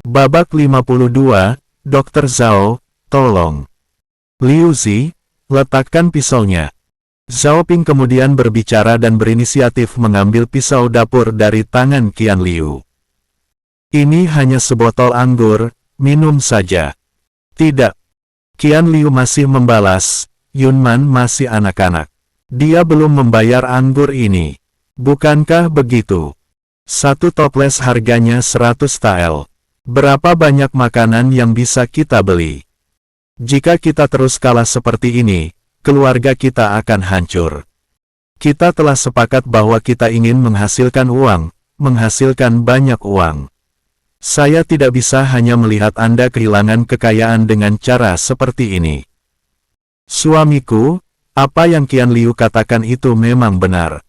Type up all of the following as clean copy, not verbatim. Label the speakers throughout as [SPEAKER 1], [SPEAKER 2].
[SPEAKER 1] Babak 52, Dr. Zhao, tolong. Liu Zi, letakkan pisaunya. Zhao Ping kemudian berbicara dan berinisiatif mengambil pisau dapur dari tangan Qian Liu. Ini hanya sebotol anggur, minum saja. Tidak. Qian Liu masih membalas, Yunman masih anak-anak. Dia belum membayar anggur ini. Bukankah begitu? Satu toples harganya 100 tael. Berapa banyak makanan yang bisa kita beli? Jika kita terus kalah seperti ini, keluarga kita akan hancur. Kita telah sepakat bahwa kita ingin menghasilkan uang, menghasilkan banyak uang. Saya tidak bisa hanya melihat Anda kehilangan kekayaan dengan cara seperti ini. Suamiku, apa yang Qian Liu katakan itu memang benar.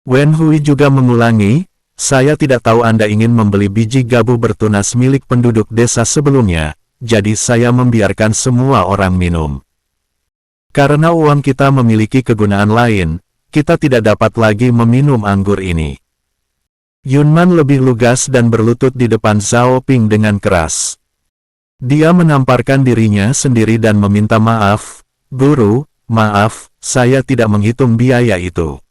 [SPEAKER 1] Wen Hui juga mengulangi, saya tidak tahu Anda ingin membeli biji gabu bertunas milik penduduk desa sebelumnya, jadi saya membiarkan semua orang minum. Karena uang kita memiliki kegunaan lain, kita tidak dapat lagi meminum anggur ini. Yunman lebih lugas dan berlutut di depan Zhao Ping dengan keras. Dia menamparkan dirinya sendiri dan meminta maaf, Guru, maaf, saya tidak menghitung biaya itu.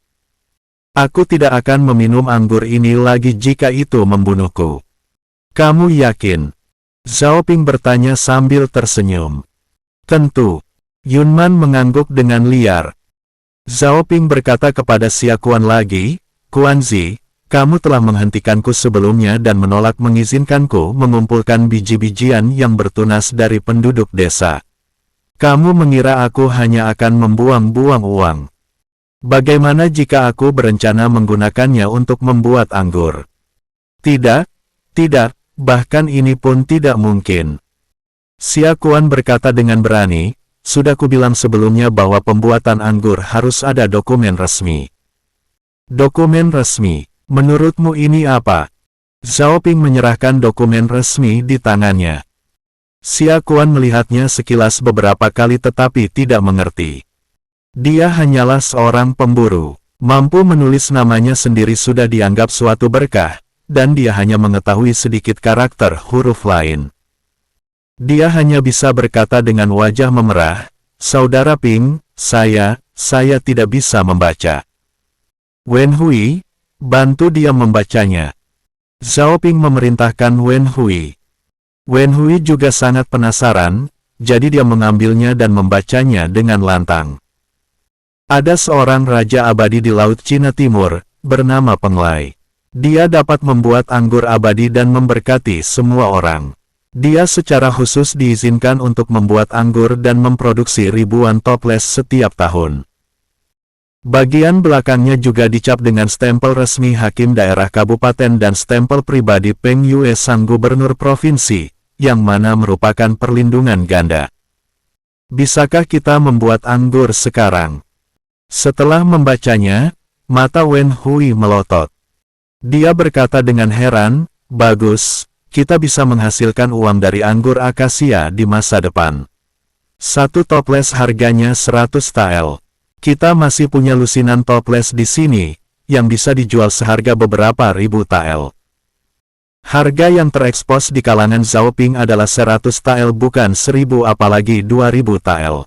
[SPEAKER 1] Aku tidak akan meminum anggur ini lagi jika itu membunuhku. Kamu yakin? Zhao Ping bertanya sambil tersenyum. Tentu. Yunman mengangguk dengan liar. Zhao Ping berkata kepada Xia Kuan lagi, Kuanzi, kamu telah menghentikanku sebelumnya dan menolak mengizinkanku mengumpulkan biji-bijian yang bertunas dari penduduk desa. Kamu mengira aku hanya akan membuang-buang uang. Bagaimana jika aku berencana menggunakannya untuk membuat anggur? Tidak, bahkan ini pun tidak mungkin. Xia Kuan berkata dengan berani, sudah kubilang sebelumnya bahwa pembuatan anggur harus ada dokumen resmi. Dokumen resmi, menurutmu ini apa? Zhao Ping menyerahkan dokumen resmi di tangannya. Xia Kuan melihatnya sekilas beberapa kali tetapi tidak mengerti. Dia hanyalah seorang pemburu, mampu menulis namanya sendiri sudah dianggap suatu berkah, dan dia hanya mengetahui sedikit karakter huruf lain. Dia hanya bisa berkata dengan wajah memerah, Saudara Ping, saya tidak bisa membaca. Wen Hui, bantu dia membacanya. Zhao Ping memerintahkan Wen Hui. Wen Hui juga sangat penasaran, jadi dia mengambilnya dan membacanya dengan lantang. Ada seorang raja abadi di Laut Cina Timur, bernama Penglai. Dia dapat membuat anggur abadi dan memberkati semua orang. Dia secara khusus diizinkan untuk membuat anggur dan memproduksi ribuan toples setiap tahun. Bagian belakangnya juga dicap dengan stempel resmi Hakim Daerah Kabupaten dan stempel pribadi Peng Yue Sang Gubernur Provinsi, yang mana merupakan perlindungan ganda. Bisakah kita membuat anggur sekarang? Setelah membacanya, mata Wen Hui melotot. Dia berkata dengan heran, bagus. Kita bisa menghasilkan uang dari anggur akasia di masa depan. Satu toples harganya 100 tael. Kita masih punya lusinan toples di sini, yang bisa dijual seharga beberapa ribu tael. Harga yang terekspos di kalangan Zhao Ping adalah 100 tael bukan 1000 apalagi 2000 tael.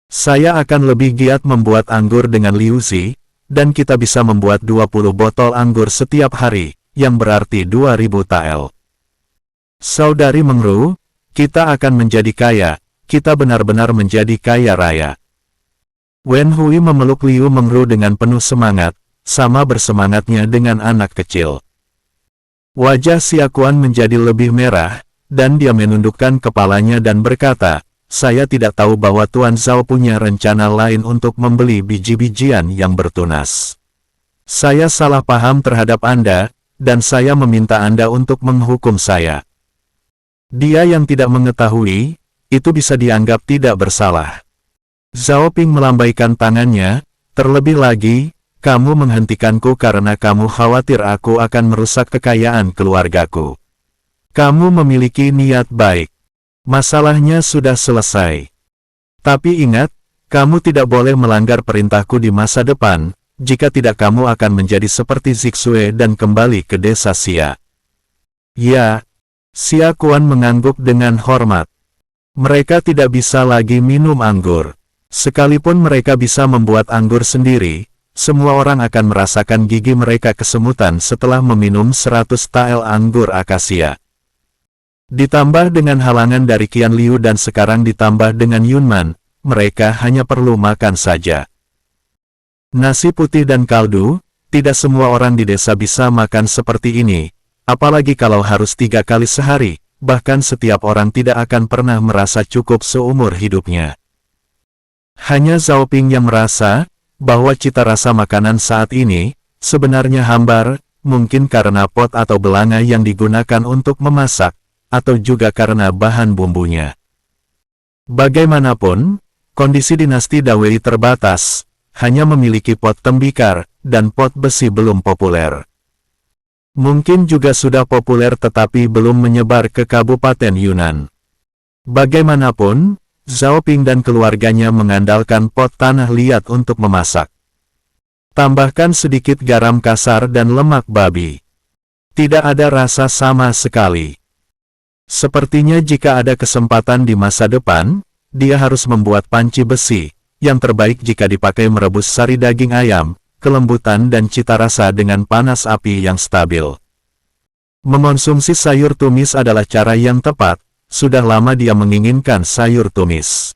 [SPEAKER 1] Saya akan lebih giat membuat anggur dengan Liu Zi, dan kita bisa membuat 20 botol anggur setiap hari, yang berarti 2000 tael. Saudari Mengru, kita akan menjadi kaya, kita benar-benar menjadi kaya raya. Wen Hui memeluk Liu Mengru dengan penuh semangat, sama bersemangatnya dengan anak kecil. Wajah Xia Kuan menjadi lebih merah, dan dia menundukkan kepalanya dan berkata, saya tidak tahu bahwa Tuan Zhao punya rencana lain untuk membeli biji-bijian yang bertunas. Saya salah paham terhadap Anda, dan saya meminta Anda untuk menghukum saya. Dia yang tidak mengetahui, itu bisa dianggap tidak bersalah. Zhao Ping melambaikan tangannya, terlebih lagi, kamu menghentikanku karena kamu khawatir aku akan merusak kekayaan keluargaku. Kamu memiliki niat baik. Masalahnya sudah selesai. Tapi ingat, kamu tidak boleh melanggar perintahku di masa depan, jika tidak kamu akan menjadi seperti Zixue dan kembali ke desa Xia. Ya. Xia Kuan mengangguk dengan hormat. Mereka tidak bisa lagi minum anggur. Sekalipun mereka bisa membuat anggur sendiri, semua orang akan merasakan gigi mereka kesemutan setelah meminum 100 tael anggur akasia. Ditambah dengan halangan dari Qian Liu dan sekarang ditambah dengan Yunman, mereka hanya perlu makan saja. Nasi putih dan kaldu, tidak semua orang di desa bisa makan seperti ini, apalagi kalau harus 3 kali sehari, bahkan setiap orang tidak akan pernah merasa cukup seumur hidupnya. Hanya Zhao Ping yang merasa bahwa cita rasa makanan saat ini sebenarnya hambar, mungkin karena pot atau belanga yang digunakan untuk memasak, atau juga karena bahan bumbunya. Bagaimanapun, kondisi dinasti Dawei terbatas, hanya memiliki pot tembikar, dan pot besi belum populer. Mungkin juga sudah populer tetapi belum menyebar ke Kabupaten Yunnan. Bagaimanapun, Zhao Ping dan keluarganya mengandalkan pot tanah liat untuk memasak. Tambahkan sedikit garam kasar dan lemak babi. Tidak ada rasa sama sekali. Sepertinya jika ada kesempatan di masa depan, dia harus membuat panci besi, yang terbaik jika dipakai merebus sari daging ayam, kelembutan dan cita rasa dengan panas api yang stabil. Mengonsumsi sayur tumis adalah cara yang tepat, sudah lama dia menginginkan sayur tumis.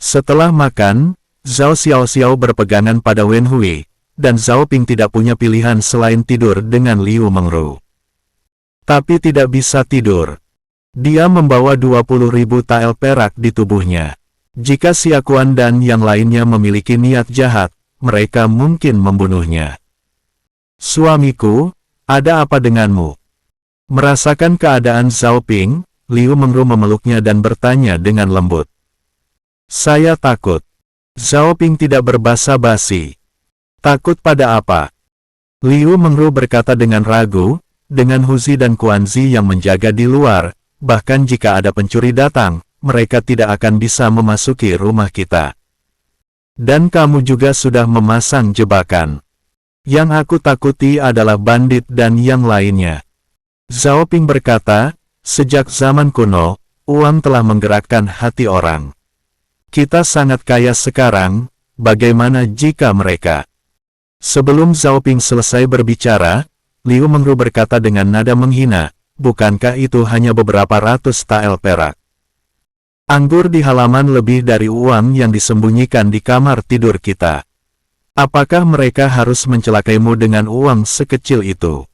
[SPEAKER 1] Setelah makan, Zhao Xiaoxiao berpegangan pada Wen Hui, dan Zhao Ping tidak punya pilihan selain tidur dengan Liu Mengru. Tapi tidak bisa tidur. Dia membawa 20.000 tael perak di tubuhnya. Jika Xia Kuan dan yang lainnya memiliki niat jahat, mereka mungkin membunuhnya. Suamiku, ada apa denganmu? Merasakan keadaan Zhao Ping, Liu Mengru memeluknya dan bertanya dengan lembut. Saya takut. Zhao Ping tidak berbasa-basi. Takut pada apa? Liu Mengru berkata dengan ragu, dengan Huzi dan Kuanzi yang menjaga di luar, bahkan jika ada pencuri datang, mereka tidak akan bisa memasuki rumah kita. Dan kamu juga sudah memasang jebakan. Yang aku takuti adalah bandit dan yang lainnya. Zhao Ping berkata, sejak zaman kuno, uang telah menggerakkan hati orang. Kita sangat kaya sekarang, bagaimana jika mereka? Sebelum Zhao Ping selesai berbicara, Liu Mengru berkata dengan nada menghina, bukankah itu hanya beberapa ratus tael perak? Anggur di halaman lebih dari uang yang disembunyikan di kamar tidur kita. Apakah mereka harus mencelakaimu dengan uang sekecil itu?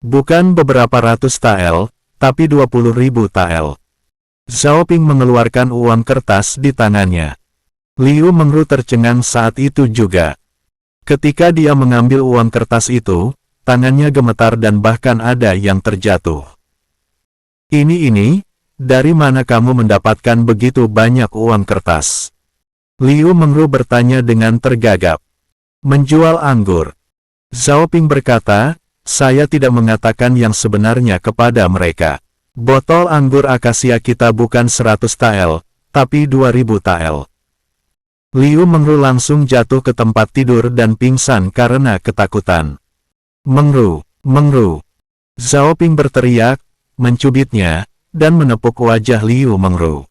[SPEAKER 1] Bukan beberapa ratus tael, tapi 20.000 tael. Zhao Ping mengeluarkan uang kertas di tangannya. Liu Mengru tercengang saat itu juga. Ketika dia mengambil uang kertas itu, tangannya gemetar dan bahkan ada yang terjatuh. Ini, dari mana kamu mendapatkan begitu banyak uang kertas? Liu Mengru bertanya dengan tergagap. Menjual anggur. Zhao Ping berkata, saya tidak mengatakan yang sebenarnya kepada mereka. Botol anggur akasia kita bukan 100 tael, tapi 2000 tael. Liu Mengru langsung jatuh ke tempat tidur dan pingsan karena ketakutan. Mengru, Mengru. Zhao Ping berteriak, mencubitnya, dan menepuk wajah Liu Mengru.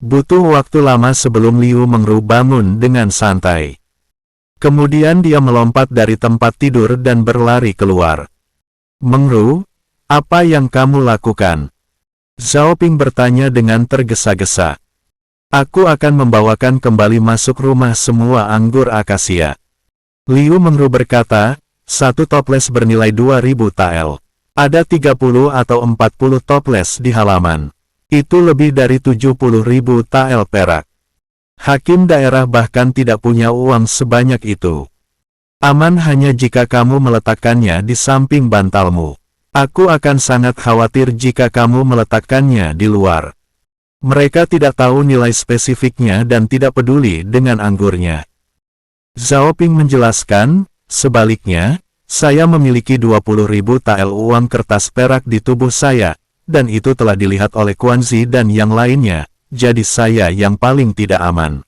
[SPEAKER 1] Butuh waktu lama sebelum Liu Mengru bangun dengan santai. Kemudian dia melompat dari tempat tidur dan berlari keluar. Mengru, apa yang kamu lakukan? Zhao Ping bertanya dengan tergesa-gesa. Aku akan membawakan kembali masuk rumah semua anggur akasia. Liu Mengru berkata, satu toples bernilai 2000 tael. Ada 30 atau 40 toples di halaman. Itu lebih dari 70.000 tael perak. Hakim daerah bahkan tidak punya uang sebanyak itu. Aman hanya jika kamu meletakkannya di samping bantalmu. Aku akan sangat khawatir jika kamu meletakkannya di luar. Mereka tidak tahu nilai spesifiknya dan tidak peduli dengan anggurnya. Zhao Ping menjelaskan, sebaliknya, saya memiliki 20.000 tael uang kertas perak di tubuh saya, dan itu telah dilihat oleh Kuanzi dan yang lainnya, jadi saya yang paling tidak aman.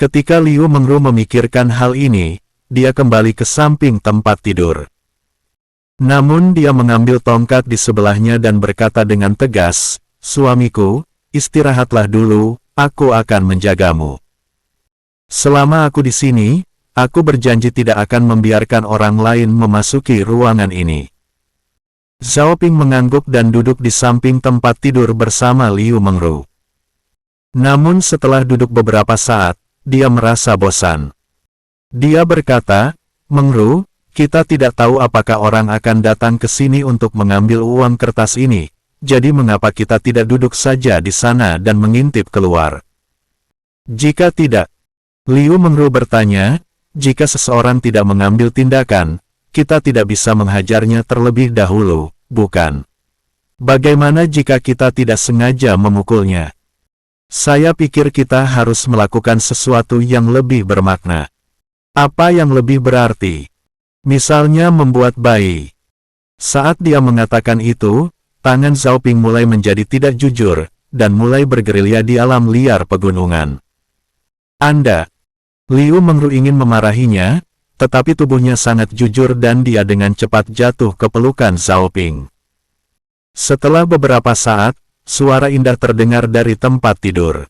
[SPEAKER 1] Ketika Liu Mengru memikirkan hal ini, dia kembali ke samping tempat tidur. Namun dia mengambil tongkat di sebelahnya dan berkata dengan tegas, "Suamiku, istirahatlah dulu, aku akan menjagamu. Selama aku di sini, aku berjanji tidak akan membiarkan orang lain memasuki ruangan ini." Zhao Ping mengangguk dan duduk di samping tempat tidur bersama Liu Mengru. Namun setelah duduk beberapa saat, dia merasa bosan. Dia berkata, "Mengru, kita tidak tahu apakah orang akan datang ke sini untuk mengambil uang kertas ini, jadi mengapa kita tidak duduk saja di sana dan mengintip keluar?" "Jika tidak," Liu Mengru bertanya, "jika seseorang tidak mengambil tindakan, kita tidak bisa menghajarnya terlebih dahulu, bukan? Bagaimana jika kita tidak sengaja memukulnya? Saya pikir kita harus melakukan sesuatu yang lebih bermakna." "Apa yang lebih berarti? Misalnya membuat bayi." Saat dia mengatakan itu, tangan Zhao Ping mulai menjadi tidak jujur, dan mulai bergerilya di alam liar pegunungan. "Anda..." Liu Mengru ingin memarahinya, tetapi tubuhnya sangat jujur dan dia dengan cepat jatuh ke pelukan Zhao Ping. Setelah beberapa saat, suara indah terdengar dari tempat tidur.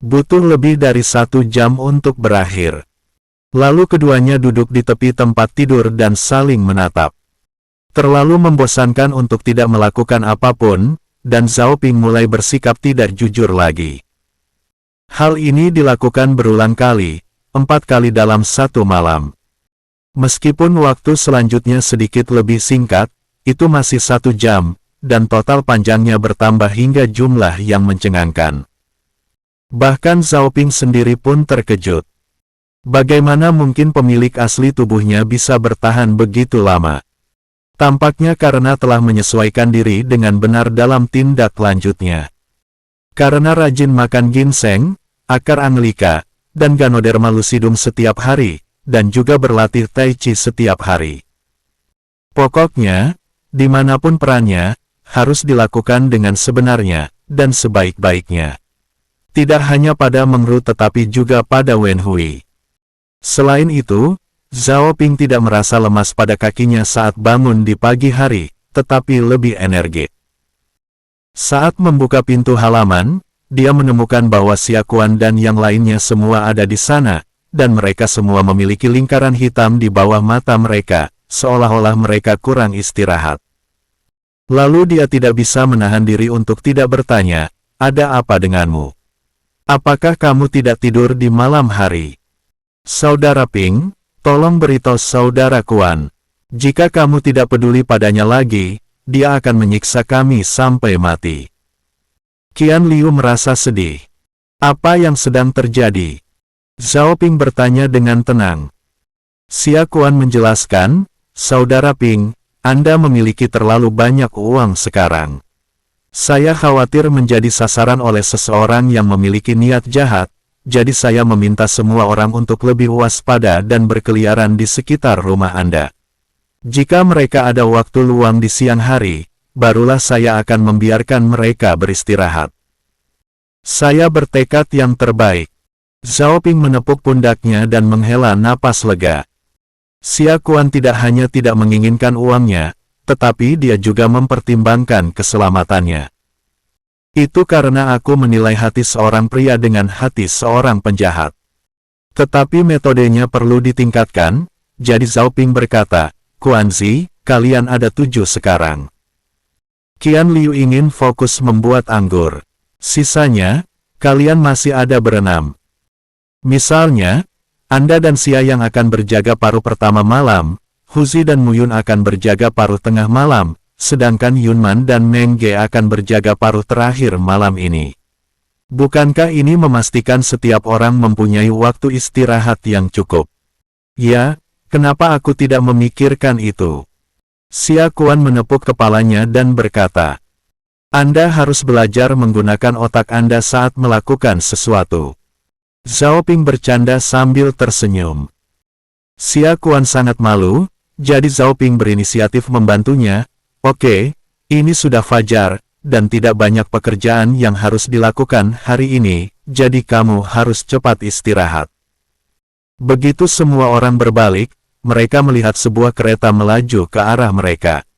[SPEAKER 1] Butuh lebih dari 1 jam untuk berakhir. Lalu keduanya duduk di tepi tempat tidur dan saling menatap. Terlalu membosankan untuk tidak melakukan apapun, dan Zhao Ping mulai bersikap tidak jujur lagi. Hal ini dilakukan berulang kali, 4 kali dalam 1 malam. Meskipun waktu selanjutnya sedikit lebih singkat, itu masih 1 jam, dan total panjangnya bertambah hingga jumlah yang mencengangkan. Bahkan Zhao Ping sendiri pun terkejut. Bagaimana mungkin pemilik asli tubuhnya bisa bertahan begitu lama? Tampaknya karena telah menyesuaikan diri dengan benar dalam tindak lanjutnya. Karena rajin makan ginseng, akar anglika, dan Ganoderma lucidum setiap hari, dan juga berlatih tai chi setiap hari. Pokoknya, dimanapun perannya, harus dilakukan dengan sebenarnya, dan sebaik-baiknya. Tidak hanya pada Mengru tetapi juga pada Wen Hui. Selain itu, Zhao Ping tidak merasa lemas pada kakinya saat bangun di pagi hari, tetapi lebih energik. Saat membuka pintu halaman, dia menemukan bahwa Xia Kuan dan yang lainnya semua ada di sana, dan mereka semua memiliki lingkaran hitam di bawah mata mereka, seolah-olah mereka kurang istirahat. Lalu dia tidak bisa menahan diri untuk tidak bertanya, "Ada apa denganmu? Apakah kamu tidak tidur di malam hari?" "Saudara Ping, tolong beritahu Saudara Kuan. Jika kamu tidak peduli padanya lagi, dia akan menyiksa kami sampai mati." Qian Liu merasa sedih. "Apa yang sedang terjadi?" Zhao Ping bertanya dengan tenang. Xia Kuan menjelaskan, "Saudara Ping, Anda memiliki terlalu banyak uang sekarang. Saya khawatir menjadi sasaran oleh seseorang yang memiliki niat jahat, jadi saya meminta semua orang untuk lebih waspada dan berkeliaran di sekitar rumah Anda. Jika mereka ada waktu luang di siang hari, barulah saya akan membiarkan mereka beristirahat. Saya bertekad yang terbaik." Zhao Ping menepuk pundaknya dan menghela napas lega. Xia Kuan tidak hanya tidak menginginkan uangnya, tetapi dia juga mempertimbangkan keselamatannya. "Itu karena aku menilai hati seorang pria dengan hati seorang penjahat. Tetapi metodenya perlu ditingkatkan," jadi Zhao Ping berkata, "Kuanzi, kalian ada 7 sekarang. Qian Liu ingin fokus membuat anggur. Sisanya, kalian masih ada berenam. Misalnya, Anda dan Xia yang akan berjaga paruh pertama malam, Huzi dan Muyun akan berjaga paruh tengah malam, sedangkan Yunman dan Meng Ge akan berjaga paruh terakhir malam ini. Bukankah ini memastikan setiap orang mempunyai waktu istirahat yang cukup?" "Ya, kenapa aku tidak memikirkan itu?" Xia Kuan menepuk kepalanya dan berkata, "Anda harus belajar menggunakan otak Anda saat melakukan sesuatu." Zhao Ping bercanda sambil tersenyum. Xia Kuan sangat malu, jadi Zhao Ping berinisiatif membantunya. "Oke, ini sudah fajar, dan tidak banyak pekerjaan yang harus dilakukan hari ini, jadi kamu harus cepat istirahat." Begitu semua orang berbalik, mereka melihat sebuah kereta melaju ke arah mereka.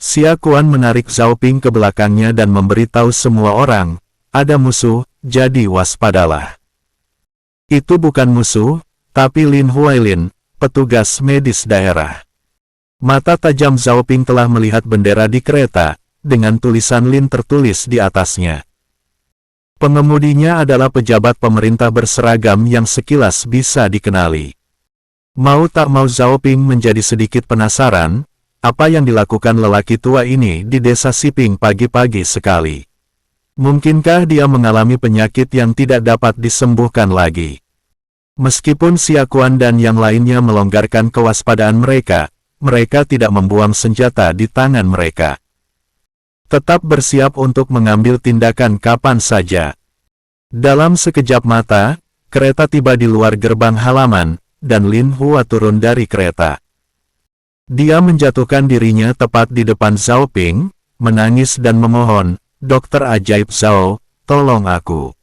[SPEAKER 1] Xia Kuan menarik Zhao Ping ke belakangnya dan memberitahu semua orang, ada musuh, jadi waspadalah. Itu bukan musuh, tapi Lin Huailin, petugas medis daerah. Mata tajam Zhao Ping telah melihat bendera di kereta, dengan tulisan Lin tertulis di atasnya. Pengemudinya adalah pejabat pemerintah berseragam yang sekilas bisa dikenali. Mau tak mau Zhao Ping menjadi sedikit penasaran, apa yang dilakukan lelaki tua ini di desa Siping pagi-pagi sekali. Mungkinkah dia mengalami penyakit yang tidak dapat disembuhkan lagi? Meskipun Xia Kuan dan yang lainnya melonggarkan kewaspadaan mereka, mereka tidak membuang senjata di tangan mereka. Tetap bersiap untuk mengambil tindakan kapan saja. Dalam sekejap mata, kereta tiba di luar gerbang halaman, dan Lin Hua turun dari kereta. Dia menjatuhkan dirinya tepat di depan Zhao Ping, menangis dan memohon, "Dokter ajaib Zhao, tolong aku.